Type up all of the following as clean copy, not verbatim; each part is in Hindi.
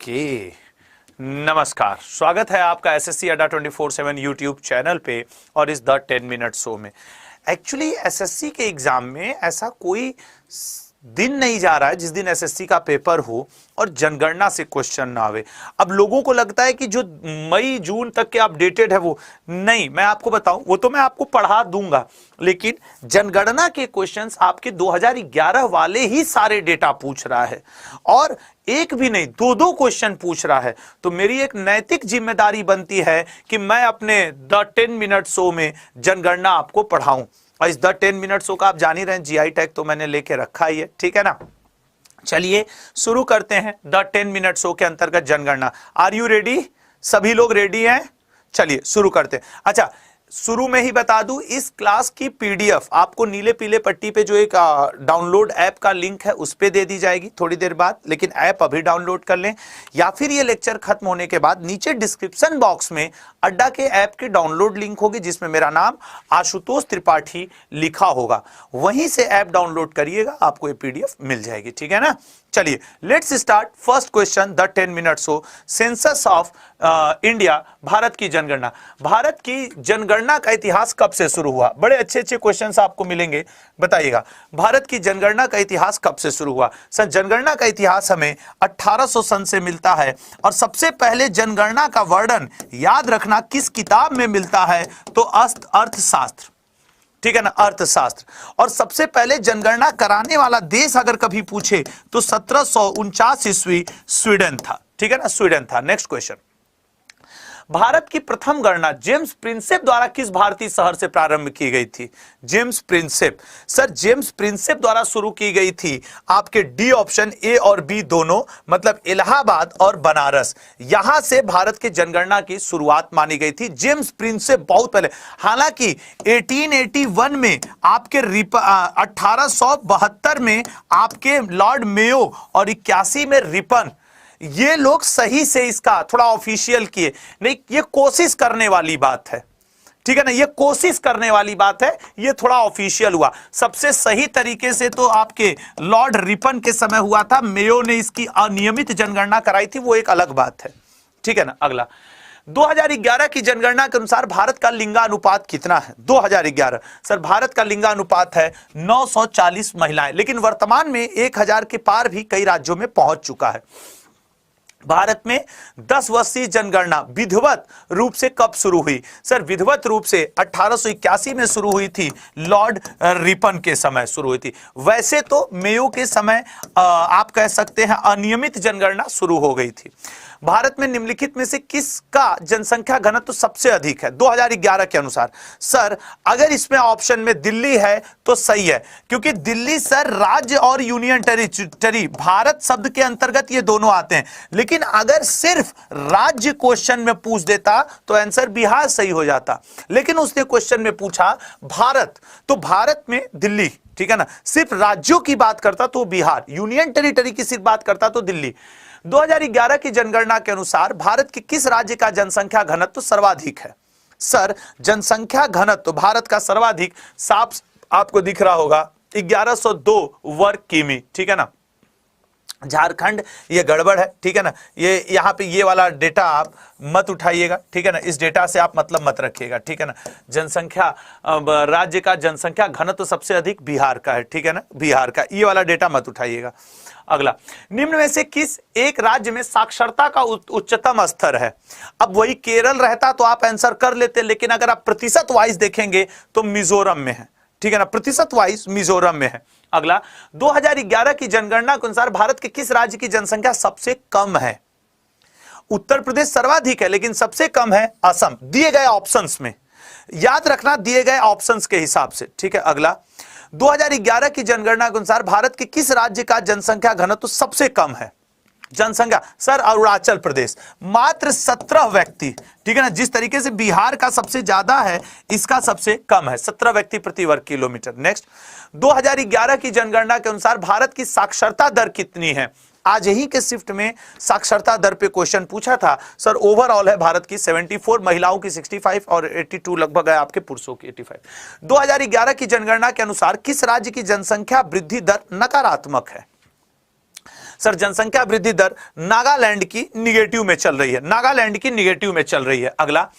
ओके, नमस्कार। स्वागत है आपका एसएससी अड्डा 24/7 यूट्यूब चैनल पे और इस द 10 मिनट शो में। एक्चुअली एसएससी के एग्जाम में ऐसा कोई दिन नहीं जा रहा है जिस दिन एसएससी का पेपर हो और जनगणना से क्वेश्चन ना आवे। अब लोगों को लगता है कि जो मई जून तक के अपडेटेड है वो नहीं, मैं आपको बताऊं वो तो मैं आपको पढ़ा दूंगा, लेकिन जनगणना के क्वेश्चंस आपके 2011 वाले ही सारे डेटा पूछ रहा है और एक भी नहीं, दो क्वेश्चन पूछ रहा है। तो मेरी एक नैतिक जिम्मेदारी बनती है कि मैं अपने द 10 मिनट शो में जनगणना आपको पढ़ाऊं। और इस द 10 मिनट शो का आप जान ही रहे हैं, जीआई टैग तो मैंने लेके रखा ही है, ठीक है ना। चलिए शुरू करते हैं द 10 मिनट शो के अंतर्गत जनगणना। Are you ready? सभी लोग रेडी हैं? चलिए शुरू करते हैं। अच्छा, शुरू में ही बता दूं, इस क्लास की पीडीएफ आपको नीले पीले पट्टी पे जो एक डाउनलोड ऐप का लिंक है उस पे दे दी जाएगी थोड़ी देर बाद, लेकिन ऐप अभी डाउनलोड कर लें, या फिर ये लेक्चर खत्म होने के बाद नीचे डिस्क्रिप्शन बॉक्स में अड्डा के ऐप की डाउनलोड लिंक होगी जिसमें मेरा नाम आशुतोष त्रिपाठी लिखा होगा, वहीं से ऐप डाउनलोड करिएगा, आपको ये पीडीएफ मिल जाएगी, ठीक है ना। चलिए let's start. First question the 10 minute show, census of India, Bharat की जनगणना। भारत की जनगणना का इतिहास कब से शुरू हुआ? बड़े अच्छे अच्छे क्वेश्चंस आपको मिलेंगे, बताइएगा। भारत की जनगणना का इतिहास कब से शुरू हुआ? सर, जनगणना का इतिहास हमें 1800 सन से मिलता है और सबसे पहले जनगणना का वर्णन याद रखना किस किताब में मिलता है? तो अर्थशास्त्र, ठीक है ना, अर्थशास्त्र। और सबसे पहले जनगणना कराने वाला देश अगर कभी पूछे तो 1749 ईस्वी स्वीडन था, ठीक है ना, स्वीडन था। नेक्स्ट क्वेश्चन, भारत की प्रथम गणना जेम्स प्रिंसेप द्वारा किस भारतीय शहर से प्रारंभ की गई थी? James Prinsep, sir James Prinsep द्वारा शुरू की गई थी आपके डी ऑप्शन, ए और बी दोनों, मतलब इलाहाबाद और बनारस, यहां से भारत की जनगणना की शुरुआत मानी गई थी। जेम्स प्रिंसेप बहुत पहले, हालांकि 1881 में आपके 1872 में आपके लॉर्ड मेयो और 81 में रिपन, ये लोग सही से इसका थोड़ा ऑफिशियल किए नहीं, ये कोशिश करने वाली बात है, ठीक है ना, ये कोशिश करने वाली बात है, ये थोड़ा ऑफिशियल हुआ। सबसे सही तरीके से तो आपके लॉर्ड रिपन के समय हुआ था, मेयो ने इसकी अनियमित जनगणना कराई थी, वो एक अलग बात है, ठीक है ना। अगला, 2011 की जनगणना के अनुसार भारत का लिंगानुपात कितना है? 2011, सर भारत का लिंगानुपात है 940 महिलाएं, लेकिन वर्तमान में 1000 के पार भी कई राज्यों में पहुंच चुका है। भारत में 10 वर्षीय जनगणना विधिवत रूप से कब शुरू हुई? सर विधिवत रूप से 1881 में शुरू हुई थी, लॉर्ड रिपन के समय शुरू हुई थी। वैसे तो मेयो के समय आप कह सकते हैं अनियमित जनगणना शुरू हो गई थी। भारत में निम्नलिखित में से किसका जनसंख्या घनत्व सबसे अधिक है 2011 के अनुसार? सर अगर इसमें ऑप्शन में दिल्ली है तो सही है, क्योंकि दिल्ली सर राज्य और यूनियन टेरिटरी, भारत शब्द के अंतर्गत ये दोनों आते हैं, लेकिन अगर सिर्फ राज्य क्वेश्चन में पूछ देता तो आंसर बिहार सही हो जाता, लेकिन उसने क्वेश्चन में पूछा भारत, तो भारत में दिल्ली, ठीक है ना, सिर्फ राज्यों की बात करता तो बिहार, यूनियन टेरिटरी की सिर्फ बात करता तो दिल्ली। 2011 की जनगणना के अनुसार भारत के किस राज्य का जनसंख्या घनत्व सर्वाधिक है? सर जनसंख्या घनत्व भारत का सर्वाधिक साफ आपको दिख रहा होगा 1102 वर्ग किमी, ठीक है ना। झारखंड ये गड़बड़ है, ठीक है ना, ये यहाँ पे ये वाला डेटा आप मत उठाइएगा, ठीक है ना, इस डेटा से आप मतलब मत रखिएगा, ठीक है ना। जनसंख्या राज्य का जनसंख्या घनत्व सबसे अधिक बिहार का है, ठीक है ना, बिहार का, ये वाला डेटा मत उठाइएगा। अगला, निम्न में से किस एक राज्य में साक्षरता का उच्चतम स्तर है? अब वही केरल रहता तो आप आंसर कर लेते, लेकिन अगर आप प्रतिशत वाइज देखेंगे तो मिजोरम में है, ठीक है ना, प्रतिशत वाइज मिजोरम में है। अगला, 2011 की जनगणना के अनुसार भारत के किस राज्य की जनसंख्या सबसे कम है? उत्तर प्रदेश सर्वाधिक है, लेकिन सबसे कम है असम, दिए गए ऑप्शंस में, याद रखना दिए गए ऑप्शंस के हिसाब से, ठीक है। अगला, 2011 की जनगणना के अनुसार भारत के किस राज्य का जनसंख्या घनत्व सबसे कम है? जनसंख्या, सर अरुणाचल प्रदेश, मात्र 17 व्यक्ति, ठीक है ना, जिस तरीके से बिहार का सबसे ज्यादा है इसका सबसे कम है, 17 व्यक्ति प्रति वर्ग किलोमीटर। नेक्स्ट, 2011 की जनगणना के अनुसार भारत की साक्षरता दर कितनी है? आज ही के शिफ्ट में साक्षरता दर पे क्वेश्चन पूछा था सर। ओवरऑल है भारत की 74, महिलाओं की 65 और 82 लगभग है आपके पुरुषों की 85। 2011 की जनगणना के अनुसार किस राज्य की जनसंख्या वृद्धि दर नकारात्मक है? सर जनसंख्या वृद्धि दर नागालैंड की निगेटिव में चल रही है, नागालैंड की निगेटिव में चल रही है। अगला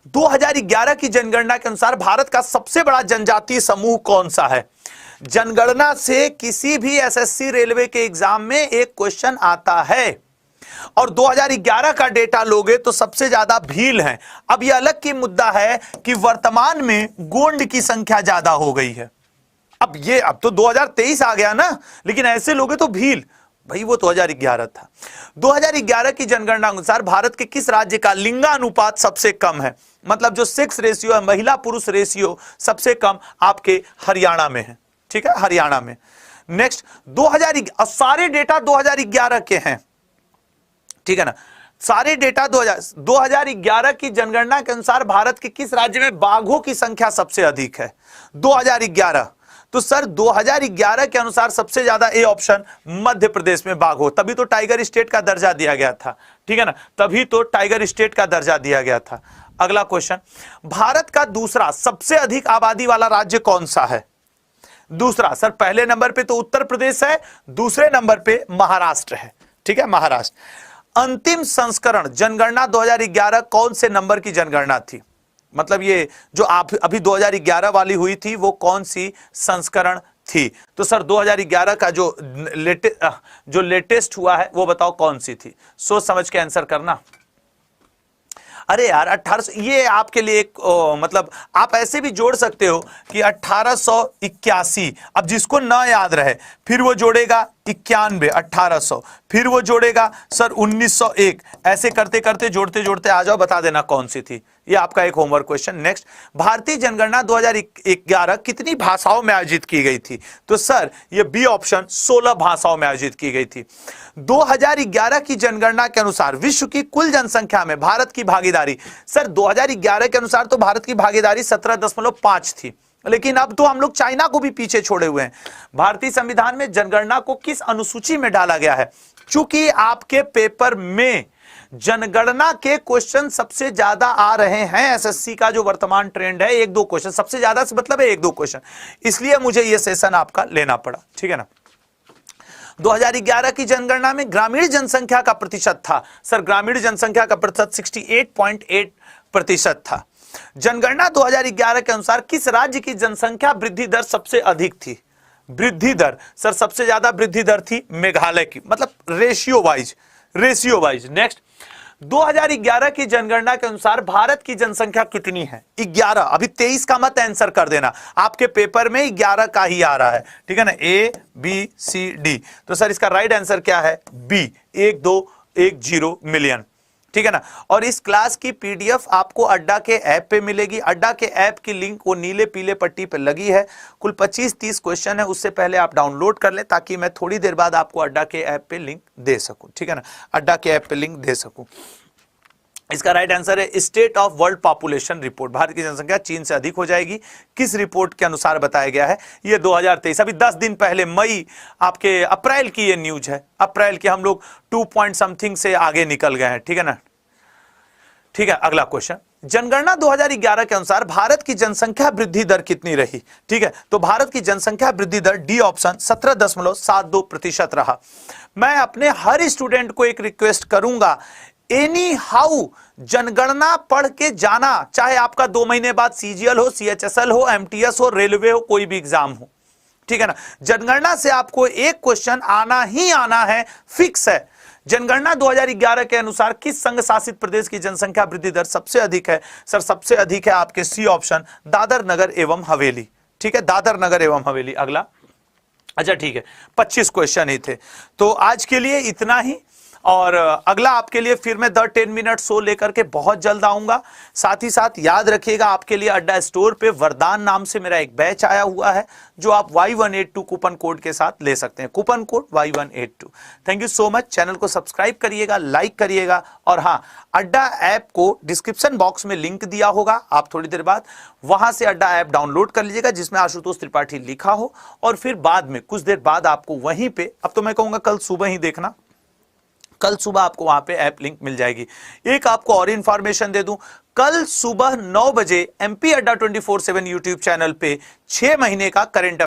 2011 की जनगणना के अनुसार भारत का सबसे बड़ा जनजातीय समूह कौन सा है? जनगणना से किसी भी एसएससी रेलवे के एग्जाम में एक क्वेश्चन आता है और 2011 का डेटा लोगे तो सबसे ज्यादा भील है। अब यह अलग की मुद्दा है कि वर्तमान में गोंड की संख्या ज्यादा हो गई है। अब तो 2023 आ गया ना, लेकिन ऐसे लोगे तो भील, भाई वो 2011 था। 2011 की जनगणना अनुसार भारत के किस राज्य का लिंगानुपात सबसे कम है? मतलब जो सेक्स रेशियो है, महिला पुरुष रेशियो सबसे कम आपके हरियाणा में है। ठीक है, हरियाणा में। नेक्स्ट 2000 डेटा 2011 के हैं, ठीक है ना, सारे डेटा 2011 की जनगणना के अनुसार भारत के किस राज्य में बाघों की संख्या सबसे अधिक है? 2011, तो सर 2011 के अनुसार सबसे ज्यादा ए ऑप्शन मध्य प्रदेश में बाघ हो, तभी तो टाइगर स्टेट का दर्जा दिया गया था। ठीक है ना, तभी तो टाइगर स्टेट का दर्जा दिया गया था। अगला क्वेश्चन, भारत का दूसरा सबसे अधिक आबादी वाला राज्य कौन सा है? दूसरा, सर पहले नंबर पे तो उत्तर प्रदेश है, दूसरे नंबर पे महाराष्ट्र है। ठीक है, महाराष्ट्र। अंतिम संस्करण जनगणना 2011 कौन से नंबर की जनगणना थी? मतलब ये जो आप अभी 2011 वाली हुई थी वो कौन सी संस्करण थी? तो सर 2011 का जो लेटेस्ट हुआ है वो बताओ कौन सी थी? सोच समझ के आंसर करना। अरे यार 1800, ये आपके लिए एक मतलब आप ऐसे भी जोड़ सकते हो कि 1881। अब जिसको ना याद रहे फिर वो जोड़ेगा 91, 1800, फिर वो जोड़ेगा सर 1901, ऐसे करते करते जोड़ते जोड़ते आ जाओ, बता देना कौन सी थी। ये आपका एक होमवर्क क्वेश्चन। नेक्स्ट, भारतीय जनगणना 2011 कितनी भाषाओं में आयोजित की गई थी? तो सर ये बी ऑप्शन 16 भाषाओं में आयोजित की गई थी। 2011 की जनगणना के अनुसार विश्व की कुल जनसंख्या में भारत की भागीदारी, सर 2011 के अनुसार तो भारत की भागीदारी 17.5 थी, लेकिन अब तो हम लोग चाइना को भी पीछे छोड़े हुए हैं। भारतीय संविधान में जनगणना को किस अनुसूची में डाला गया है? चूंकि आपके पेपर में जनगणना के क्वेश्चन सबसे ज्यादा आ रहे हैं, एसएससी का जो वर्तमान ट्रेंड है 1-2 क्वेश्चन, सबसे ज्यादा से मतलब है 1-2 क्वेश्चन, इसलिए मुझे यह सेशन आपका लेना पड़ा। ठीक है ना। 2011 की जनगणना में ग्रामीण जनसंख्या का प्रतिशत था, सर ग्रामीण जनसंख्या का प्रतिशत 68.8% था। जनगणना 2011 के अनुसार किस राज्य की जनसंख्या वृद्धि दर सबसे अधिक थी? वृद्धि दर, सर सबसे ज्यादा वृद्धि दर थी मेघालय की, मतलब रेशियो वाइज। नेक्स्ट, 2011 की जनगणना के अनुसार भारत की जनसंख्या कितनी है? 11। अभी 23 का मत आंसर कर देना, आपके पेपर में 11 का ही आ रहा है। ठीक है ना, A B C D, तो सर इसका राइट आंसर क्या है? B, 1210 million. ठीक है ना। और इस क्लास की पीडीएफ आपको अड्डा के ऐप पे मिलेगी। अड्डा के ऐप की लिंक वो नीले पीले पट्टी पे लगी है। कुल 25-30 क्वेश्चन है, उससे पहले आप डाउनलोड कर लें ताकि मैं थोड़ी देर बाद आपको अड्डा के ऐप पे लिंक दे सकूं। ठीक है ना, अड्डा के ऐप पे लिंक दे सकूं। इसका राइट आंसर है state of world population report, Bharat की जनसंख्या चीन से अधिक हो जाएगी, किस रिपोर्ट के अनुसार बताया गया है? ये 2023, अभी 10 दिन पहले अप्रैल की ये न्यूज है। अप्रैल के हम लोग 2 पॉइंट समथिंग से आगे निकल गए हैं। ठीक है ना। ठीक है, अगला क्वेश्चन, जनगणना 2011 के अनुसार भारत की जनसंख्या वृद्धि दर कितनी रही? ठीक है, तो भारत की जनसंख्या वृद्धि दर डी ऑप्शन 17.72% रहा। मैं अपने हर स्टूडेंट को एक रिक्वेस्ट करूंगा, एनी हाउ जनगणना पढ़ के जाना, चाहे आपका 2 महीने बाद सीजीएल हो, सीएचएसएल हो, एमटीएस हो, रेलवे हो, कोई भी एग्जाम हो। ठीक है ना, जनगणना से आपको एक क्वेश्चन आना ही आना है, फिक्स है। जनगणना 2011 के अनुसार किस संघ शासित प्रदेश की जनसंख्या वृद्धि दर सबसे अधिक है? सर सबसे अधिक है आपके सी ऑप्शन, दादर नगर एवं हवेली। ठीक है, दादर नगर एवं हवेली। अगला, अच्छा ठीक है, 25 क्वेश्चन ही थे, तो आज के लिए इतना ही। और अगला आपके लिए फिर मैं द 10 मिनट शो लेकर के बहुत जल्द आऊंगा। साथ ही साथ याद रखिएगा, आपके लिए अड्डा स्टोर पे वरदान नाम से मेरा एक बैच आया हुआ है जो आप Y182 कूपन कोड के साथ ले सकते हैं, coupon code Y182। Thank you so much. Channel को सब्सक्राइब करिएगा, लाइक करिएगा, और हाँ, अड्डा ऐप को डिस्क्रिप्शन बॉक्स में लिंक दिया होगा, आप थोड़ी देर बाद वहां से अड्डा ऐप डाउनलोड कर लीजिएगा जिसमें आशुतोष त्रिपाठी लिखा हो, और फिर बाद में कुछ देर बाद आपको वहीं पे, अब तो मैं कहूंगा कल सुबह ही देखना, कल सुबह आपको वहां पे ऐप लिंक मिल जाएगी। एक आपको और इंफॉर्मेशन दे दूं, कल सुबह 9 बजे MP अड्डा 24/7 यूट्यूब चैनल पे 6 महीने का करंट